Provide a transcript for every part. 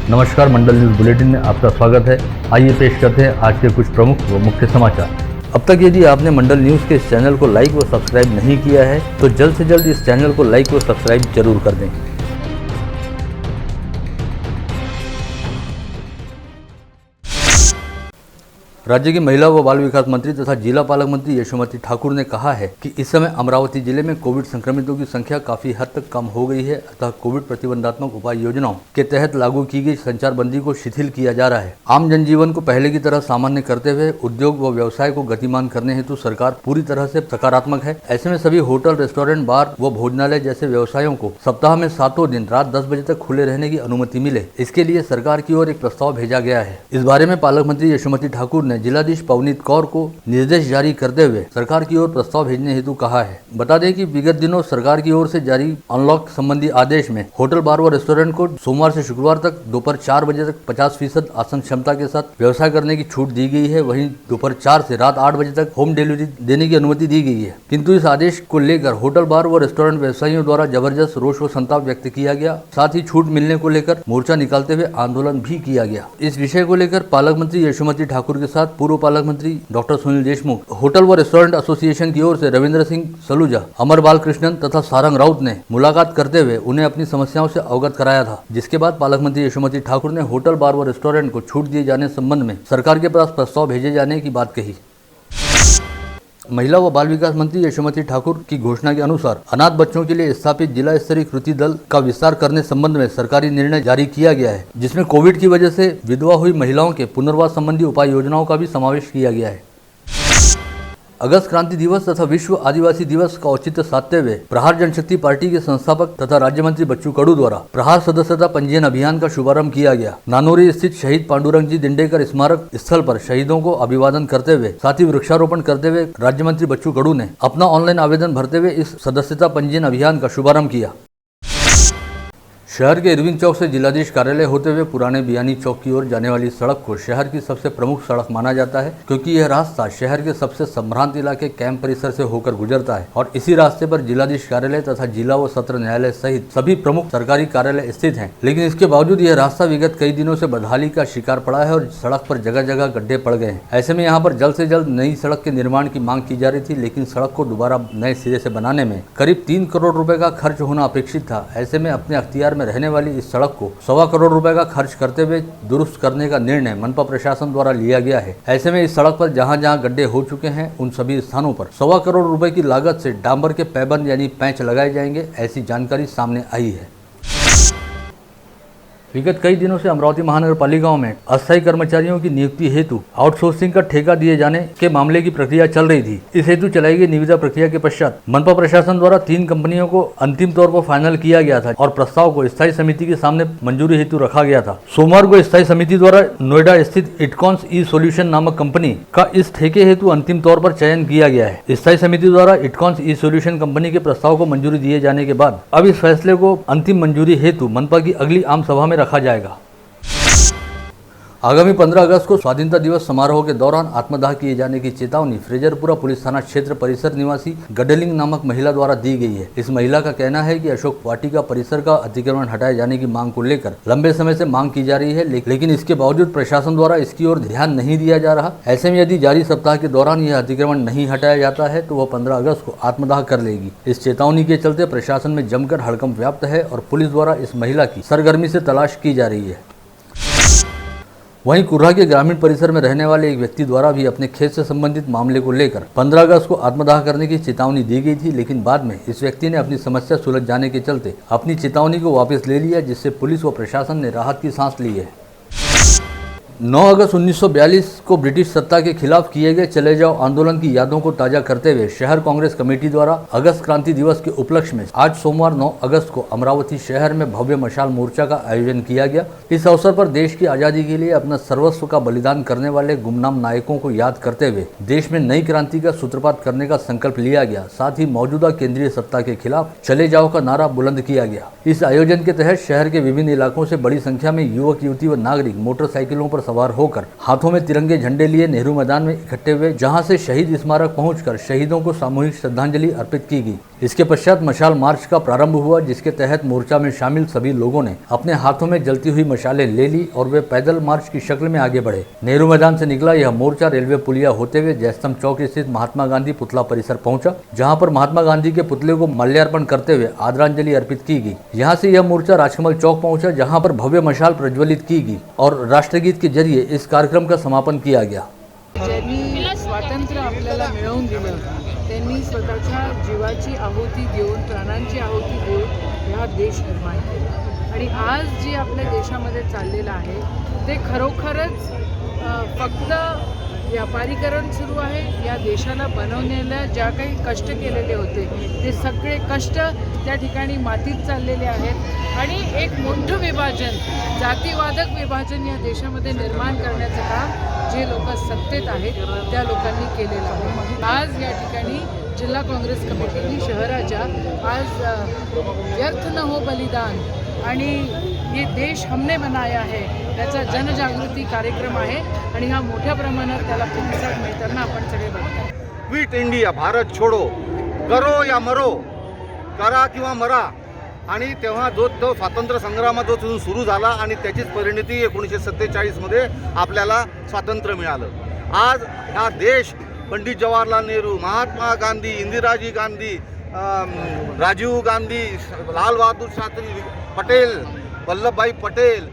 नमस्कार, मंडल news bulletin में आपका स्वागत है। आइए पेश करते हैं आज के कुछ प्रमुख व मुख्य समाचार। अब तक यदि आपने मंडल न्यूज के इस चैनल को लाइक व सब्सक्राइब नहीं किया है तो जल्द से जल्द इस चैनल को लाइक व सब्सक्राइब जरूर कर दें। राज्य की महिला व बाल विकास मंत्री तथा जिला पालक मंत्री यशोमती ठाकुर ने कहा है कि इस समय अमरावती जिले में कोविड संक्रमितों की संख्या काफी हद तक कम हो गई है, अतः कोविड प्रतिबंधात्मक उपाय योजनाओं के तहत लागू की गई संचारबंदी को शिथिल किया जा रहा है। आम जनजीवन को पहले की तरह सामान्य करते हुए उद्योग व व्यवसाय को गतिमान करने हेतु सरकार पूरी तरह से सकारात्मक है। ऐसे में सभी होटल, रेस्टोरेंट, बार व भोजनालय जैसे व्यवसायों को सप्ताह में 7 दिन रात 10 बजे तक खुले रहने की अनुमति मिले, इसके लिए सरकार की ओर एक प्रस्ताव भेजा गया है। इस बारे में पालक मंत्री यशोमती ठाकुर ने जिलाधीश पवनीत कौर को निर्देश जारी करते हुए सरकार की ओर प्रस्ताव भेजने हेतु कहा है। बता दें कि विगत दिनों सरकार की ओर से जारी अनलॉक संबंधी आदेश में होटल, बार व रेस्टोरेंट को सोमवार से शुक्रवार तक दोपहर 4 बजे तक 50% आसन क्षमता के साथ व्यवसाय करने की छूट दी गई है। वहीं दोपहर 4 से रात 8 बजे तक होम डिलीवरी देने की अनुमति दी गई है, किंतु इस आदेश को लेकर होटल, बार व रेस्टोरेंट व्यवसायियों द्वारा जबरदस्त रोष व संताप व्यक्त किया गया। साथ ही छूट मिलने को लेकर मोर्चा निकालते हुए आंदोलन भी किया गया। इस विषय को लेकर पालक मंत्री यशोमती ठाकुर के साथ पूर्व पालक मंत्री डॉक्टर सुनील देशमुख, होटल व रेस्टोरेंट एसोसिएशन की ओर से रविंद्र सिंह सलूजा, अमर बाल कृष्णन तथा सारंग राउत ने मुलाकात करते हुए उन्हें अपनी समस्याओं से अवगत कराया था, जिसके बाद पालक मंत्री यशोमती ठाकुर ने होटल, बार व रेस्टोरेंट को छूट दिए जाने संबंध में सरकार के पास प्रस्ताव भेजे जाने की बात कही। महिला व बाल विकास मंत्री यशोमती ठाकुर की घोषणा के अनुसार अनाथ बच्चों के लिए स्थापित जिला स्तरीय कृति दल का विस्तार करने संबंध में सरकारी निर्णय जारी किया गया है, जिसमें कोविड की वजह से विधवा हुई महिलाओं के पुनर्वास संबंधी उपाय योजनाओं का भी समावेश किया गया है। अगस्त क्रांति दिवस तथा विश्व आदिवासी दिवस का औचित्य साधते हुए प्रहार जनशक्ति पार्टी के संस्थापक तथा राज्य मंत्री बच्चू कडू द्वारा प्रहार सदस्यता पंजीयन अभियान का शुभारंभ किया गया। नानोरी स्थित शहीद पांडुरंग जी दिंडेकर स्मारक स्थल पर शहीदों को अभिवादन करते हुए साथ ही वृक्षारोपण करते हुए राज्य मंत्री बच्चू कडू ने अपना ऑनलाइन आवेदन भरते हुए इस सदस्यता पंजीयन अभियान का शुभारंभ किया। शहर के इरविन चौक से जिलाधीश कार्यालय होते हुए पुराने बियानी चौक की ओर जाने वाली सड़क को शहर की सबसे प्रमुख सड़क माना जाता है, क्योंकि यह रास्ता शहर के सबसे संभ्रांत इलाके कैंप परिसर से होकर गुजरता है और इसी रास्ते पर जिलाधीश कार्यालय तथा जिला व सत्र न्यायालय सहित सभी प्रमुख सरकारी कार्यालय स्थित हैं। लेकिन इसके बावजूद यह रास्ता विगत कई दिनों से बदहाली का शिकार पड़ा है और सड़क पर जगह जगह गड्ढे पड़ गए हैं। ऐसे में यहाँ पर जल्द से जल्द नई सड़क के निर्माण की मांग की जा रही थी, लेकिन सड़क को दोबारा नए सिरे से बनाने में करीब 3 करोड़ रुपए का खर्च होना अपेक्षित था। ऐसे में अपने अख्तियार में रहने वाली इस सड़क को 1.25 करोड़ रुपए का खर्च करते हुए दुरुस्त करने का निर्णय मनपा प्रशासन द्वारा लिया गया है। ऐसे में इस सड़क पर जहां जहां गड्ढे हो चुके हैं उन सभी स्थानों पर 1.25 करोड़ रुपए की लागत से डांबर के पैबंद यानी पैंच लगाए जाएंगे, ऐसी जानकारी सामने आई है। विगत कई दिनों से अमरावती महानगर पालिकाओं में अस्थायी कर्मचारियों की नियुक्ति हेतु आउटसोर्सिंग का ठेका दिए जाने के मामले की प्रक्रिया चल रही थी। इस हेतु चलाई गई निविदा प्रक्रिया के पश्चात मनपा प्रशासन द्वारा 3 कंपनियों को अंतिम तौर पर फाइनल किया गया था और प्रस्ताव को स्थायी समिति के सामने मंजूरी हेतु रखा गया था। सोमवार को स्थायी समिति द्वारा नोएडा स्थित इटकॉन्स ई सोल्यूशन नामक कंपनी का इस ठेके हेतु अंतिम तौर पर चयन किया गया है। स्थायी समिति द्वारा इटकॉन्स ई सोल्यूशन कंपनी के प्रस्ताव को मंजूरी दिए जाने के बाद अब इस फैसले को अंतिम मंजूरी हेतु मनपा की अगली आम सभा में रखा जाएगा। आगामी 15 अगस्त को स्वाधीनता दिवस समारोह के दौरान आत्मदाह किए जाने की चेतावनी फ्रेजरपुरा पुलिस थाना क्षेत्र परिसर निवासी गडलिंग नामक महिला द्वारा दी गई है। इस महिला का कहना है कि अशोक वाटिका परिसर का अतिक्रमण हटाए जाने की मांग को लेकर लंबे समय से मांग की जा रही है, लेकिन इसके बावजूद प्रशासन द्वारा इसकी ओर ध्यान नहीं दिया जा रहा। ऐसे में यदि जारी सप्ताह के दौरान यह अतिक्रमण नहीं हटाया जाता है तो वह 15 अगस्त को आत्मदाह कर लेगी। इस चेतावनी के चलते प्रशासन में जमकर हड़कंप व्याप्त है और पुलिस द्वारा इस महिला की सरगर्मी से तलाश की जा रही है। वहीं कुर्रा के ग्रामीण परिसर में रहने वाले एक व्यक्ति द्वारा भी अपने खेत से संबंधित मामले को लेकर 15 अगस्त को आत्मदाह करने की चेतावनी दी गई थी, लेकिन बाद में इस व्यक्ति ने अपनी समस्या सुलझ जाने के चलते अपनी चेतावनी को वापस ले लिया, जिससे पुलिस व प्रशासन ने राहत की सांस ली है। 9 अगस्त 1942 को ब्रिटिश सत्ता के खिलाफ किए गए चले जाओ आंदोलन की यादों को ताजा करते हुए शहर कांग्रेस कमेटी द्वारा अगस्त क्रांति दिवस के उपलक्ष्य में आज सोमवार 9 अगस्त को अमरावती शहर में भव्य मशाल मोर्चा का आयोजन किया गया। इस अवसर पर देश की आजादी के लिए अपना सर्वस्व का बलिदान करने वाले गुमनाम नायकों को याद करते हुए देश में नई क्रांति का सूत्रपात करने का संकल्प लिया गया। साथ ही मौजूदा केंद्रीय सत्ता के खिलाफ चले जाओ का नारा बुलंद किया गया। इस आयोजन के तहत शहर के विभिन्न इलाकों से बड़ी संख्या में युवक, युवती व नागरिक मोटरसाइकिलों पर सवार होकर हाथों में तिरंगे झंडे लिए नेहरू मैदान में इकट्ठे हुए, जहां से शहीद स्मारक पहुंचकर शहीदों को सामूहिक श्रद्धांजलि अर्पित की गई। इसके पश्चात मशाल मार्च का प्रारंभ हुआ, जिसके तहत मोर्चा में शामिल सभी लोगों ने अपने हाथों में जलती हुई मशालें ले ली और वे पैदल मार्च की शक्ल में आगे बढ़े। नेहरू मैदान से निकला यह मोर्चा रेलवे पुलिया होते हुए जयस्तंभ चौक स्थित महात्मा गांधी पुतला परिसर पहुंचा, जहां पर महात्मा गांधी के पुतले को माल्यार्पण करते हुए आदरांजलि अर्पित की गई। यहां से यह मोर्चा राजकमल चौक पहुंचा, जहां पर भव्य मशाल प्रज्वलित की गई और राष्ट्रगीत के जरिए इस कार्यक्रम का समापन किया गया। ज्यांनी स्वातंत्र्य आपल्याला मिळवून दिलं त्यांनी स्वतःच्या जीवाची आहुती देऊन, प्राणांची आहुती देऊन हा देश निर्माण केला आणि आज जे आपल्या देशामध्ये चाललेलं आहे ते खरोखरच फक्त व्यापारीकरण सुरू आहे। या देशाला बनवण्याला ज्या काही कष्ट केलेले होते ते सगळे कष्ट त्या ठिकाणी मातीत चाललेले आहेत आणि एक मोठं विभाजन, जातीवादक विभाजन या देशामध्ये निर्माण करण्याचं काम जे लोक सत्तेत आहेत त्या लोकांनी केलेलं आहे। आज या ठिकाणी जिल्हा काँग्रेस कमिटीने शहराच्या आज व्यर्थ न हो बलिदान आणि ये देश हमने बनाया है त्याचा जनजागृती कार्यक्रम आहे आणि हा मोठ्या प्रमाणात त्याला प्रतिसाद मिळताना आपण सगळे बघतो। क्विट इंडिया, भारत छोडो, करो या मरो, करा किंवा मरा। आणि तेव्हा जो तो स्वातंत्र्य संग्रामात जो सुरू झाला आणि त्याचीच परिणती 1947 मध्ये आपल्याला स्वातंत्र्य मिळालं। आज हा देश पंडित जवाहरलाल नेहरू, महात्मा गांधी, इंदिराजी गांधी, राजीव गांधी, लाल बहादूर शास्त्री पटेल, वल्लभभाई पटेल,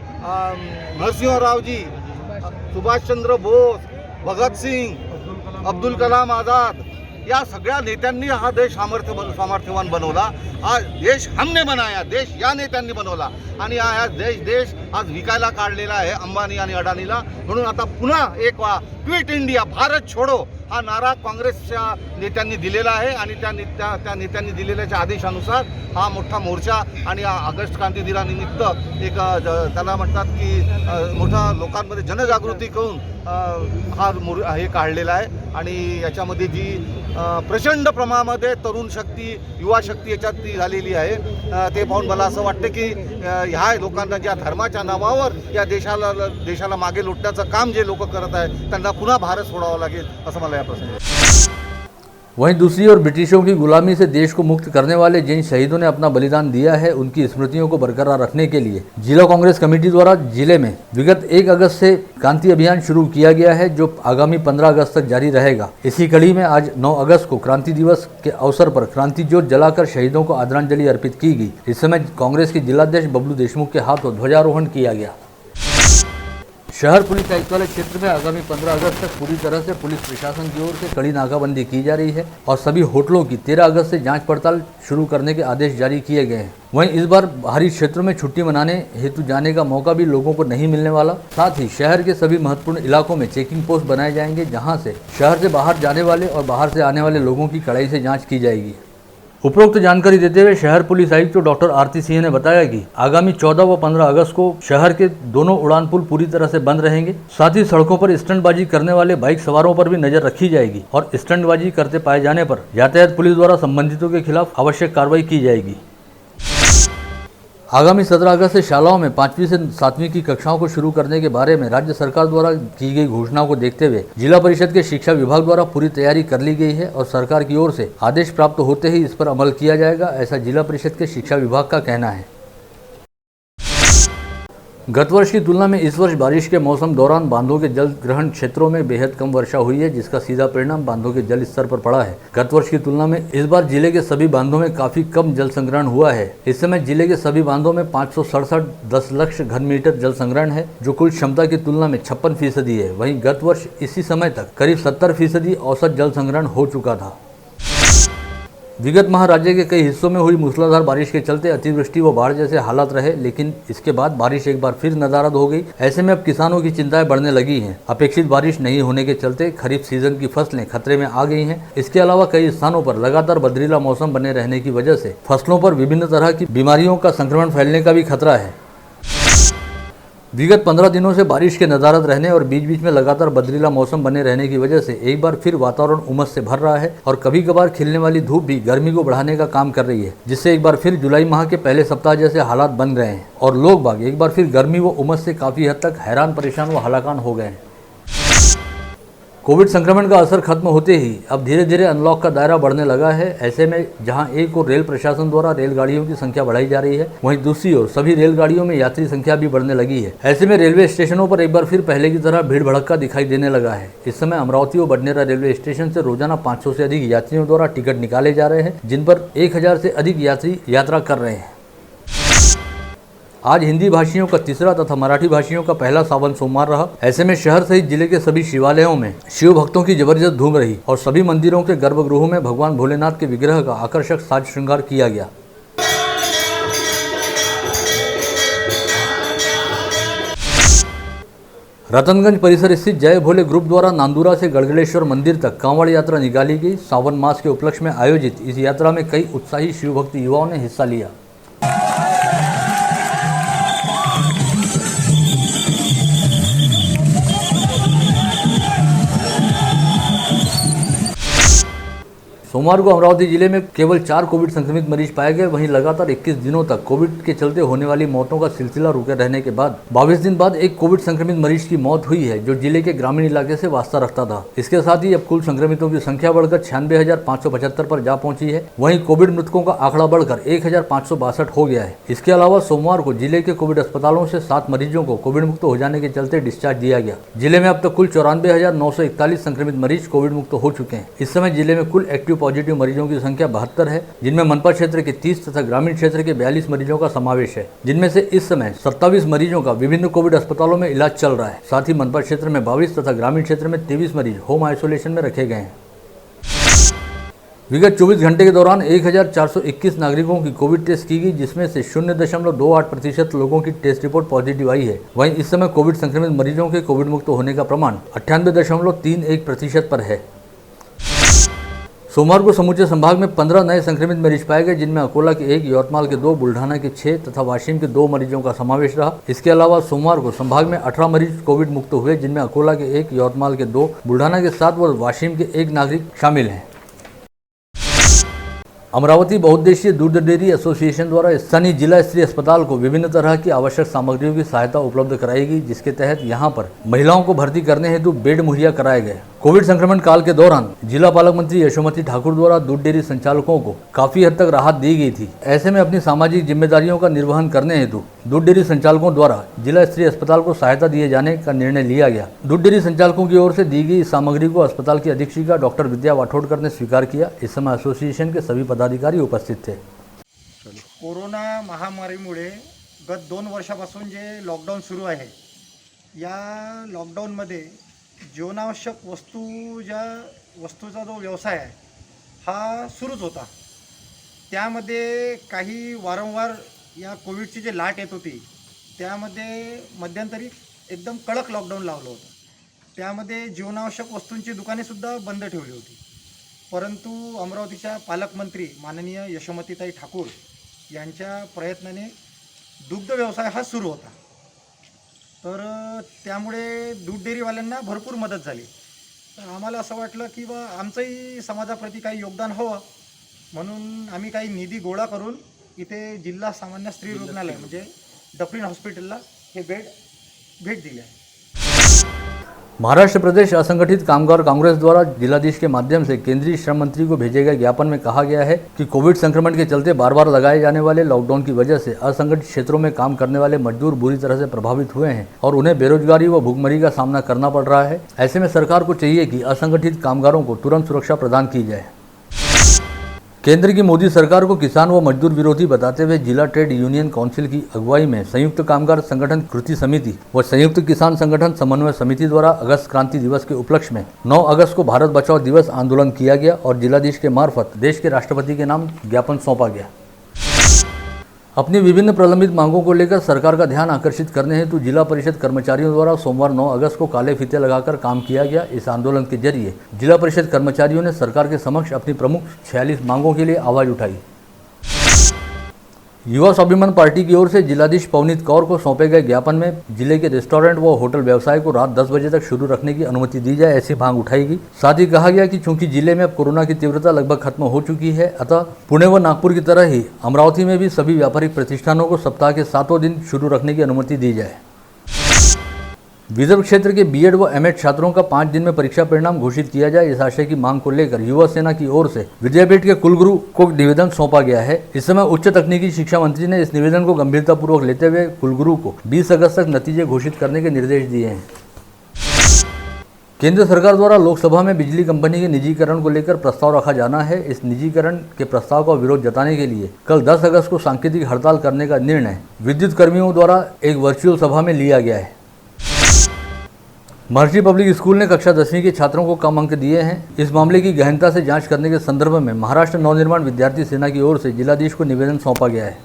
नरसिंहरावजी, सुभाषचंद्र बोस, भगतसिंग, अब्दुल कलाम आझाद या सगळ्या नेत्यांनी हा देश सामर्थ्यवान बनवला। हा देश हमने बनाया, देश या नेत्यांनी बनवला आणि हा देश आज विकायला काढलेला आहे अंबानी आणि अडानीला। म्हणून आता पुन्हा एक क्विट इंडिया, भारत छोडो हा नारा काँग्रेसच्या नेत्यांनी दिलेला आहे आणि त्या नेत्यांनी दिलेल्या आदेशानुसार हा मोठा मोर्चा आणि ऑगस्ट क्रांती दिनानिमित्त एक त्याला म्हणतात की मोठा लोकांमध्ये जनजागृती करून हा हे काढलेला आहे। आणि याच्यामध्ये जी प्रचंड प्रमाणामध्ये तरुण शक्ती, युवा शक्ती याच्यात ती झालेली आहे, ते पाहून मला असं वाटतं की ह्या लोकांना ज्या धर्माच्या नावावर या देशाला मागे लुटण्याचं काम जे लोक करत आहेत त्यांना पुन्हा भारत सोडावं लागेल असं मला या प्रसंगी। वहीं दूसरी ओर ब्रिटिशों की गुलामी से देश को मुक्त करने वाले जिन शहीदों ने अपना बलिदान दिया है, उनकी स्मृतियों को बरकरार रखने के लिए जिला कांग्रेस कमेटी द्वारा जिले में विगत 1 अगस्त से क्रांति अभियान शुरू किया गया है, जो आगामी 15 अगस्त तक जारी रहेगा। इसी कड़ी में आज 9 अगस्त को क्रांति दिवस के अवसर पर क्रांति ज्योत जलाकर शहीदों को आदरांजलि अर्पित की गई। इस समय कांग्रेस के जिलाध्यक्ष बबलू देशमुख के हाथों ध्वजारोहण किया गया। शहर पुलिस आयुक्तालय क्षेत्र में आगामी 15 अगस्त तक पूरी तरह से पुलिस प्रशासन की ओर से कड़ी नाकाबंदी की जा रही है और सभी होटलों की 13 अगस्त से जांच पड़ताल शुरू करने के आदेश जारी किए गए हैं। वहीं इस बार बाहरी क्षेत्रों में छुट्टी मनाने हेतु जाने का मौका भी लोगों को नहीं मिलने वाला। साथ ही शहर के सभी महत्वपूर्ण इलाकों में चेकिंग पोस्ट बनाए जाएंगे, जहाँ से शहर से बाहर जाने वाले और बाहर से आने वाले लोगों की कड़ाई से जाँच की जाएगी। उपरोक्त जानकारी देते हुए शहर पुलिस आयुक्त डॉक्टर आरती सिंह ने बताया कि आगामी 14 व 15 अगस्त को शहर के दोनों उड़ान पुल पूरी तरह से बंद रहेंगे। साथ ही सड़कों पर स्टंटबाजी करने वाले बाइक सवारों पर भी नजर रखी जाएगी और स्टंटबाजी करते पाए जाने पर यातायात पुलिस द्वारा संबंधितों के खिलाफ आवश्यक कार्रवाई की जाएगी। आगामी 17 अगस्त से शालाओं में 5वीं से 7वीं की कक्षाओं को शुरू करने के बारे में राज्य सरकार द्वारा की गई घोषणा को देखते हुए जिला परिषद के शिक्षा विभाग द्वारा पूरी तैयारी कर ली गई है और सरकार की ओर से आदेश प्राप्त होते ही इस पर अमल किया जाएगा, ऐसा जिला परिषद के शिक्षा विभाग का कहना है। गत वर्ष की तुलना में इस वर्ष बारिश के मौसम दौरान बांधों के जल ग्रहण क्षेत्रों में बेहद कम वर्षा हुई है, जिसका सीधा परिणाम बांधों के जल स्तर पर पड़ा है। गत वर्ष की तुलना में इस बार जिले के सभी बांधों में काफी कम जल संग्रहण हुआ है। इस समय जिले के सभी बांधों में 567 10 लाख घन मीटर जल संग्रहण है, जो कुल क्षमता की तुलना में 56% है। वहीं गत वर्ष इसी समय तक करीब 70% औसत जल संग्रहण हो चुका था। विगत माह राज्य के कई हिस्सों में हुई मूसलाधार बारिश के चलते अतिवृष्टि व बाढ़ जैसे हालात रहे, लेकिन इसके बाद बारिश एक बार फिर नदारद हो गई। ऐसे में अब किसानों की चिंताएं बढ़ने लगी हैं। अपेक्षित बारिश नहीं होने के चलते खरीफ सीजन की फसलें खतरे में आ गई हैं। इसके अलावा कई स्थानों पर लगातार बदरीला मौसम बने रहने की वजह से फसलों पर विभिन्न तरह की बीमारियों का संक्रमण फैलने का भी खतरा है। विगत 15 दिनों से बारिश के नज़ारत रहने और बीच बीच में लगातार बदरीला मौसम बने रहने की वजह से एक बार फिर वातावरण उमस से भर रहा है और कभी कभार खिलने वाली धूप भी गर्मी को बढ़ाने का काम कर रही है, जिससे एक बार फिर जुलाई माह के पहले सप्ताह जैसे हालात बन गए हैं और लोग बाग एक बार फिर गर्मी व उमस से काफ़ी हद तक हैरान परेशान व हलाकान हो गए हैं। कोविड संक्रमण का असर खत्म होते ही अब धीरे धीरे अनलॉक का दायरा बढ़ने लगा है। ऐसे में जहां एक ओर रेल प्रशासन द्वारा रेलगाड़ियों की संख्या बढ़ाई जा रही है, वहीं दूसरी ओर सभी रेलगाड़ियों में यात्री संख्या भी बढ़ने लगी है। ऐसे में रेलवे स्टेशनों पर एक बार फिर पहले की तरह भीड़ भड़क्का दिखाई देने लगा है। इस समय अमरावती व बडनेरा रेलवे स्टेशन से रोजाना 500 से अधिक यात्रियों द्वारा टिकट निकाले जा रहे हैं, जिन पर 1000 से अधिक यात्री यात्रा कर रहे हैं। आज हिंदी भाषियों का तीसरा तथा मराठी भाषियों का पहला सावन सोमवार रहा। ऐसे में शहर सहित जिले के सभी शिवालयों में शिव भक्तों की जबरदस्त धूम रही और सभी मंदिरों के गर्भगृहों में भगवान भोलेनाथ के विग्रह का आकर्षक साज श्रृंगार किया गया। रतनगंज परिसर स्थित जय भोले ग्रुप द्वारा नांदुरा से गड़गड़ेश्वर मंदिर तक कांवड़ यात्रा निकाली गई। सावन मास के उपलक्ष्य में आयोजित इस यात्रा में कई उत्साही शिव भक्त युवाओं ने हिस्सा लिया। सोमवार को अमरावती जिले में केवल 4 कोविड संक्रमित मरीज पाए गए। वहीं लगातार 21 दिनों तक कोविड के चलते होने वाली मौतों का सिलसिला रुके रहने के बाद 22 दिन बाद एक कोविड संक्रमित मरीज की मौत हुई है, जो जिले के ग्रामीण इलाके से वास्ता रखता था। इसके साथ ही अब कुल संक्रमितों की संख्या बढ़कर 96,575 पर जा पहुंची है। वहीं कोविड मृतकों का आंकड़ा बढ़कर 1,562 हो गया है। इसके अलावा सोमवार को जिले के कोविड अस्पतालों से 7 मरीजों को कोविड मुक्त हो जाने के चलते डिस्चार्ज दिया गया। जिले में अब तक कुल 94,941 संक्रमित मरीज कोविड मुक्त हो चुके हैं। इस समय जिले में कुल एक्टिव पॉजिटिव मरीजों की संख्या 72 है, जिनमें मनपा क्षेत्र के 30 तथा ग्रामीण क्षेत्र के 42 मरीजों का समावेश है, जिनमें से इस समय 27 मरीजों का विभिन्न कोविड अस्पतालों में इलाज चल रहा है। साथ ही मनपा क्षेत्र में 22 तथा ग्रामीण क्षेत्र में 23 मरीज होम आइसोलेशन में रखे गए हैं। विगत 24 घंटे के दौरान 1,421 नागरिकों की कोविड टेस्ट की गई, जिसमें से 0.28% लोगों की टेस्ट रिपोर्ट पॉजिटिव आई है। वहीं इस समय कोविड संक्रमित मरीजों के कोविड मुक्त होने का प्रमाण 98.31% पर है। सोमवार को समूचे संभाग में 15 नए संक्रमित मरीज पाए गए, जिनमें अकोला के 1, यवतमाल के 2, बुल्ढाना के 6 तथा वाशिम के 2 मरीजों का समावेश रहा। इसके अलावा सोमवार को संभाग में 18 मरीज कोविड मुक्त हुए, जिनमें अकोला के 1, यवतमाल के 2, बुल्ढाना के 7 व वाशिम के 1 नागरिक शामिल हैं। अमरावती बहुउद्देशीय दूध डेयरी एसोसिएशन द्वारा स्थानीय जिला स्तरीय अस्पताल को विभिन्न तरह की आवश्यक सामग्रियों की सहायता उपलब्ध कराई गई, जिसके तहत यहां पर महिलाओं को भर्ती करने हेतु बेड मुहैया कराए गए। कोविड संक्रमण काल के दौरान जिला पालक मंत्री यशोमती ठाकुर द्वारा दूध डेयरी संचालकों को काफी हद तक राहत दी गई थी। ऐसे में अपनी सामाजिक जिम्मेदारियों का निर्वहन करने हेतु दूध डेयरी संचालकों द्वारा जिला स्तरीय अस्पताल को सहायता दिए जाने का निर्णय लिया गया। दूध डेयरी संचालकों की ओर से दी गई इस सामग्री को अस्पताल की अधीक्षिका डॉक्टर विद्या वाठोडकर ने स्वीकार किया। इस समय एसोसिएशन के सभी पदाधिकारी उपस्थित थे। कोरोना महामारीमुळे गत 2 वर्षापासून जे लॉकडाऊन सुरू आहे, या लॉकडाऊनमध्ये जीवनावश्यक वस्तूचा जो व्यवसाय आहे हा सुरूच होता। त्यामध्ये काही वारंवार या कोविडची जी लाट येत होती, त्यामध्ये मध्यंतरी एकदम कडक लॉकडाऊन लावलं होतं। त्यामध्ये जीवनावश्यक वस्तूंची दुकानेसुद्धा बंद ठेवली होती। परंतु अमरावतीच्या पालकमंत्री माननीय यशोमतीताई ठाकूर यांच्या प्रयत्नाने दुग्ध व्यवसाय हा सुरू होता। तर त्यामुळे दूध डेअरीवाल्यांना भरपूर मदत झाली। तर आम्हाला असं वाटलं की बा आमचंही समाजाप्रती काही योगदान हवं, म्हणून आम्ही काही निधी गोळा करून इथे जिल्हा सामान्य स्त्री रुग्णालय म्हणजे डफरीन हॉस्पिटलला हे बेड भेट दिले आहे। महाराष्ट्र प्रदेश असंगठित कामगार कांग्रेस द्वारा जिलाधीश के माध्यम से केंद्रीय श्रम मंत्री को भेजे गए ज्ञापन में कहा गया है कि कोविड संक्रमण के चलते बार बार लगाए जाने वाले लॉकडाउन की वजह से असंगठित क्षेत्रों में काम करने वाले मजदूर बुरी तरह से प्रभावित हुए हैं और उन्हें बेरोजगारी व भूखमरी का सामना करना पड़ रहा है। ऐसे में सरकार को चाहिए कि असंगठित कामगारों को तुरंत सुरक्षा प्रदान की जाए। केंद्र की मोदी सरकार को किसान व मजदूर विरोधी बताते हुए जिला ट्रेड यूनियन काउंसिल की अगुवाई में संयुक्त कामगार संगठन कृति समिति व संयुक्त किसान संगठन समन्वय समिति द्वारा अगस्त क्रांति दिवस के उपलक्ष्य में 9 अगस्त को भारत बचाओ दिवस आंदोलन किया गया और जिलाधीश के मार्फत देश के राष्ट्रपति के नाम ज्ञापन सौंपा गया। अपनी विभिन्न प्रलंबित मांगों को लेकर सरकार का ध्यान आकर्षित करने हेतु जिला परिषद कर्मचारियों द्वारा सोमवार 9 अगस्त को काले फीते लगाकर काम किया गया। इस आंदोलन के जरिए जिला परिषद कर्मचारियों ने सरकार के समक्ष अपनी प्रमुख 46 मांगों के लिए आवाज उठाई। युवा स्वाभिमान पार्टी की ओर से जिलाधीश पवनीत कौर को सौंपे गए ज्ञापन में जिले के रेस्टोरेंट व होटल व्यवसाय को रात 10 बजे तक शुरू रखने की अनुमति दी जाए, ऐसी मांग उठाई गई। साथ ही कहा गया कि चूंकि जिले में अब कोरोना की तीव्रता लगभग खत्म हो चुकी है, अतः पुणे व नागपुर की तरह ही अमरावती में भी सभी व्यापारिक प्रतिष्ठानों को सप्ताह के 7 दिन शुरू रखने की अनुमति दी जाए। विदर्भ क्षेत्र के बीएड व एमएड छात्रों का 5 दिन में परीक्षा परिणाम घोषित किया जाए, इस आशय की मांग को लेकर युवा सेना की ओर से विद्यापीठ के कुलगुरु को निवेदन सौंपा गया है। इस समय उच्च तकनीकी शिक्षा मंत्री ने इस निवेदन को गंभीरतापूर्वक लेते हुए कुलगुरु को 20 अगस्त तक नतीजे घोषित करने के निर्देश दिए हैं। केंद्र सरकार द्वारा लोकसभा में बिजली कंपनी के निजीकरण को लेकर प्रस्ताव रखा जाना है। इस निजीकरण के प्रस्ताव का विरोध जताने के लिए कल 10 अगस्त को सांकेतिक हड़ताल करने का निर्णय विद्युत कर्मियों द्वारा एक वर्चुअल सभा में लिया गया है। महर्षि पब्लिक स्कूल ने कक्षा 10वीं के छात्रों को कम अंक दिए हैं। इस मामले की गहनता से जांच करने के संदर्भ में महाराष्ट्र नवनिर्माण विद्यार्थी सेना की ओर से जिलाधीश को निवेदन सौंपा गया है।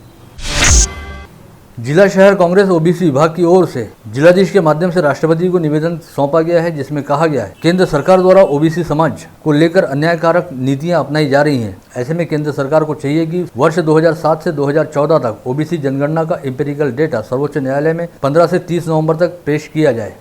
जिला शहर कांग्रेस ओबीसी विभाग की ओर से जिलाधीश के माध्यम से राष्ट्रपति को निवेदन सौंपा गया है, जिसमें कहा गया है केंद्र सरकार द्वारा ओबीसी समाज को लेकर अन्यायकारक नीतियां अपनाई जा रही हैं। ऐसे में केंद्र सरकार को चाहिए कि वर्ष 2007 से 2014 तक ओबीसी जनगणना का एम्पिरिकल डेटा सर्वोच्च न्यायालय में 15 से 30 नवंबर तक पेश किया जाए।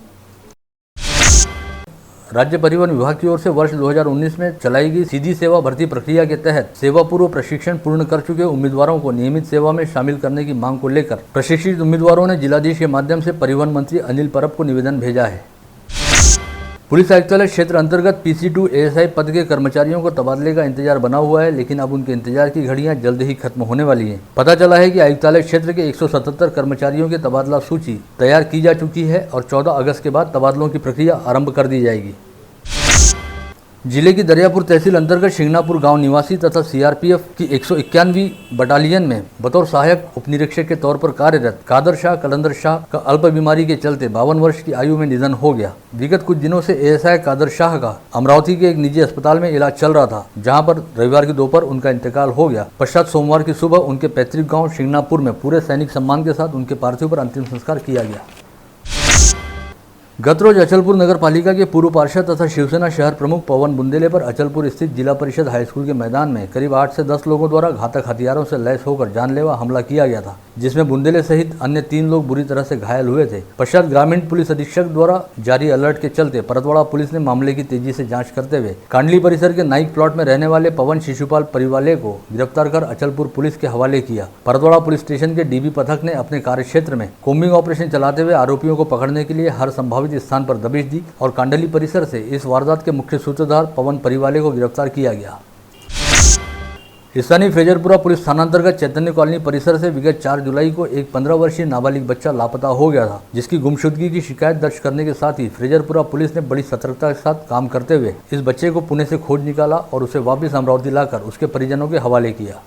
राज्य परिवहन विभाग की ओर से वर्ष 2019 में चलाई गई सीधी सेवा भर्ती प्रक्रिया के तहत सेवा पूर्व प्रशिक्षण पूर्ण कर चुके उम्मीदवारों को नियमित सेवा में शामिल करने की मांग को लेकर प्रशिक्षित उम्मीदवारों ने जिलाधीश के माध्यम से परिवहन मंत्री अनिल परब को निवेदन भेजा है। पुलिस आयुक्तालय क्षेत्र अंतर्गत PC2 ASI पद के कर्मचारियों को तबादले का इंतजार बना हुआ है, लेकिन अब उनके इंतजार की घड़ियां जल्द ही खत्म होने वाली हैं। पता चला है कि आयुक्तालय क्षेत्र के 177 कर्मचारियों की तबादला सूची तैयार की जा चुकी है और 14 अगस्त के बाद तबादलों की प्रक्रिया आरंभ कर दी जाएगी। जिले की दरियापुर तहसील अंतर्गत शिंगनापुर गांव निवासी तथा CRPF की 191वीं बटालियन में बतौर सहायक उपनिरीक्षक के तौर पर कार्यरत कादर शाह कलंदर शाह का अल्प बीमारी के चलते 52 वर्ष की आयु में निधन हो गया। विगत कुछ दिनों से ASI कादर शाह का अमरावती के एक निजी अस्पताल में इलाज चल रहा था, जहां पर रविवार की दोपहर उनका इंतकाल हो गया। पश्चात सोमवार की सुबह उनके पैतृक गाँव शिंगनापुर में पूरे सैनिक सम्मान के साथ उनके पार्थिव पर अंतिम संस्कार किया गया। गत रोज अचलपुर नगर पालिका के पूर्व पार्षद तथा शिवसेना शहर प्रमुख पवन बुंदेले पर अचलपुर स्थित जिला परिषद हाईस्कूल के मैदान में करीब 8 से 10 लोगों द्वारा घातक हथियारों से लैस होकर जानलेवा हमला किया गया था, जिसमें बुंदेले सहित अन्य 3 लोग बुरी तरह से घायल हुए थे। पश्चात ग्रामीण पुलिस अधीक्षक द्वारा जारी अलर्ट के चलते परतवाड़ा पुलिस ने मामले की तेजी से जाँच करते हुए कांडली परिसर के नाइक प्लॉट में रहने वाले पवन शिशुपाल परिवाले को गिरफ्तार कर अचलपुर पुलिस के हवाले किया। परतवाड़ा पुलिस स्टेशन के DB पथक ने अपने कार्यक्षेत्र में कोम्बिंग ऑपरेशन चलाते हुए आरोपियों को पकड़ने के लिए हर संभावित स्थान पर दबिश दी और कांडली परिसर से इस वारदात के मुख्य सूत्रधार पवन परिवाले को गिरफ्तार किया गया। स्थानीय फ्रेजरपुरा पुलिस थानांतर्गत चैतन्य कॉलोनी परिसर से विगत 4 जुलाई को एक 15 वर्षीय नाबालिग बच्चा लापता हो गया था, जिसकी गुमशुदगी की शिकायत दर्ज करने के साथ ही फ्रेजरपुरा पुलिस ने बड़ी सतर्कता के साथ काम करते हुए इस बच्चे को पुणे से खोज निकाला और उसे वापस अमरावती लाकर उसके परिजनों के हवाले किया।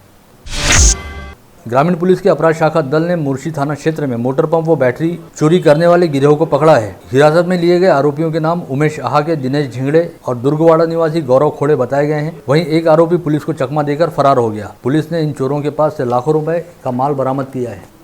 ग्रामीण पुलिस के अपराध शाखा दल ने मुर्शी थाना क्षेत्र में मोटर पंप व बैटरी चोरी करने वाले गिरोह को पकड़ा है। हिरासत में लिए गए आरोपियों के नाम उमेश आहाके, दिनेश झिंगड़े और दुर्गवाड़ा निवासी गौरव खोड़े बताए गए हैं। वहीं एक आरोपी पुलिस को चकमा देकर फरार हो गया। पुलिस ने इन चोरों के पास से लाखों रुपए का माल बरामद किया है।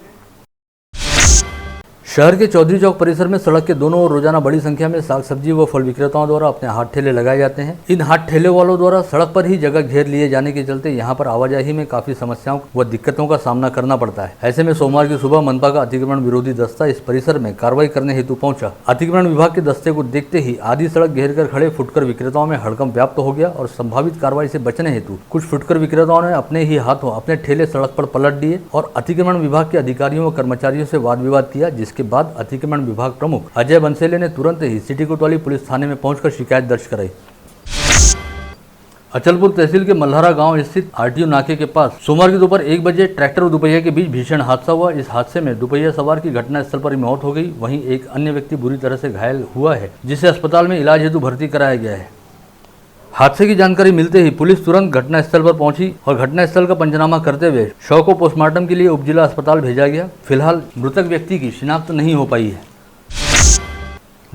शहर के चौधरी चौक परिसर में सड़क के दोनों ओर रोजाना बड़ी संख्या में साग सब्जी व फल विक्रेताओं द्वारा अपने हाथ ठेले लगाए जाते हैं। इन हाथ ठेले वालों द्वारा सड़क पर ही जगह घेर लिए जाने के चलते यहां पर आवाजाही में काफी समस्याओं व दिक्कतों का सामना करना पड़ता है। ऐसे में सोमवार की सुबह मनपा का अतिक्रमण विरोधी दस्ता इस परिसर में कार्रवाई करने हेतु पहुंचा। अतिक्रमण विभाग के दस्ते को देखते ही आधी सड़क घेर कर खड़े फुटकर विक्रेताओं में हड़कंप व्याप्त हो गया और संभावित कार्रवाई से बचने हेतु कुछ फुटकर विक्रेताओं ने अपने ही हाथों अपने ठेले सड़क पर पलट दिए और अतिक्रमण विभाग के अधिकारियों व कर्मचारियों से वाद विवाद किया, जिसके बाद अतिक्रमण विभाग प्रमुख अजय बंसेले ने तुरंत ही सिटी कोतवाली पुलिस थाने में पहुंचकर शिकायत दर्ज कराई। अचलपुर तहसील के मल्हारा गांव स्थित RTO नाके के पास सोमवार की दोपहर 1 बजे ट्रैक्टर और दुपहिया के बीच भीषण हादसा हुआ। इस हादसे में दुपहिया सवार की घटनास्थल पर ही मौत हो गई। वहीं एक अन्य व्यक्ति बुरी तरह से घायल हुआ है, जिसे अस्पताल में इलाज हेतु भर्ती कराया गया है। हादसे की जानकारी मिलते ही पुलिस तुरंत घटनास्थल पर पहुंची और घटनास्थल का पंचनामा करते हुए शव को पोस्टमार्टम के लिए उपजिला अस्पताल भेजा गया। फिलहाल मृतक व्यक्ति की शिनाख्त नहीं हो पाई है।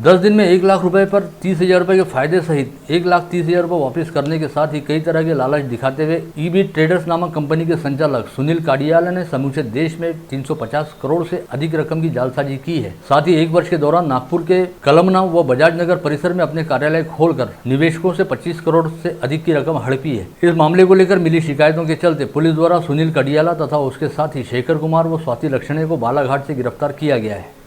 10 दिन में 1 लाख रुपए पर 30,000 रुपए के फायदे सहित 1,30,000 रुपए वापस करने के साथ ही कई तरह के लालच दिखाते हुए ईबी ट्रेडर्स नामक कंपनी के संचालक सुनील काडियाला ने समूचे देश में 350 करोड़ से अधिक रकम की जालसाजी की है। साथ ही 1 वर्ष के दौरान नागपुर के कलमना व बजाज नगर परिसर में अपने कार्यालय खोलकर निवेशकों से 25 करोड़ से अधिक की रकम हड़पी है। इस मामले को लेकर मिली शिकायतों के चलते पुलिस द्वारा सुनील काडियाला तथा उसके साथी शेखर कुमार व स्वाति लक्षणे को बालाघाट से गिरफ्तार किया गया है।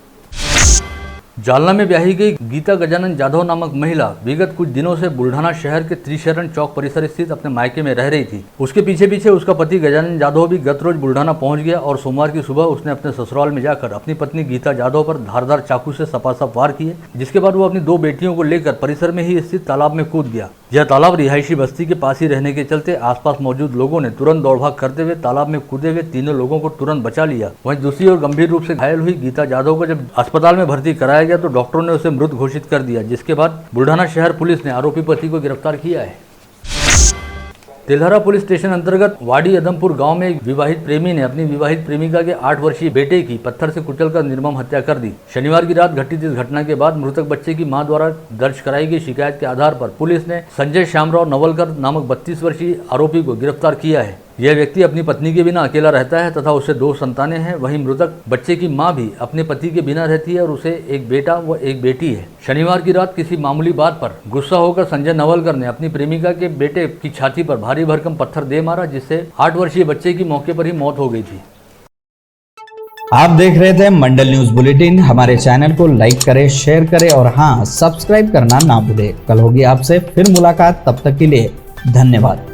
जालना में ब्याही गई गीता गजानन जाधव नामक महिला विगत कुछ दिनों से बुल्ढाना शहर के त्रिशरण चौक परिसर स्थित अपने मायके में रह रही थी। उसके पीछे पीछे उसका पति गजानन जाधव भी गत रोज बुल्ढाना पहुंच गया और सोमवार की सुबह उसने अपने ससुराल में जाकर अपनी पत्नी गीता जाधव पर धारदार चाकू से सपासप वार किए, जिसके बाद वो अपनी 2 बेटियों को लेकर परिसर में ही स्थित तालाब में कूद गया। यह तालाब रिहायशी बस्ती के पास ही रहने के चलते आसपास मौजूद लोगों ने तुरंत दौड़भाग करते हुए तालाब में कूदे हुए तीनों लोगों को तुरंत बचा लिया। वहीं दूसरी ओर गंभीर रूप से घायल हुई गीता जाधव को जब अस्पताल में भर्ती कराया गया तो डॉक्टरों ने उसे मृत घोषित कर दिया, जिसके बाद बुल्ढाना शहर पुलिस ने आरोपी पति को गिरफ्तार किया है। तेल्हारा पुलिस स्टेशन अंतर्गत वाड़ी अदमपुर गांव में एक विवाहित प्रेमी ने अपनी विवाहित प्रेमिका के 8 वर्षीय बेटे की पत्थर से कुचलकर निर्मम हत्या कर दी। शनिवार की रात घटित इस घटना के बाद मृतक बच्चे की मां द्वारा दर्ज कराई गई शिकायत के आधार पर पुलिस ने संजय श्यामराव नवलकर नामक 32 वर्षीय आरोपी को गिरफ्तार किया है। यह व्यक्ति अपनी पत्नी के बिना अकेला रहता है तथा उसे 2 संतानें हैं। वहीं मृतक बच्चे की मां भी अपने पति के बिना रहती है और उसे एक बेटा व एक बेटी है। शनिवार की रात किसी मामूली बात पर गुस्सा होकर संजय नवलकर ने अपनी प्रेमिका के बेटे की छाती पर भारी भरकम पत्थर दे मारा, जिससे 8 वर्षीय बच्चे की मौके पर ही मौत हो गई थी। आप देख रहे थे मंडल न्यूज बुलेटिन। हमारे चैनल को लाइक करें, शेयर करें और हाँ, सब्सक्राइब करना ना भूलें। कल होगी आपसे फिर मुलाकात, तब तक के लिए धन्यवाद।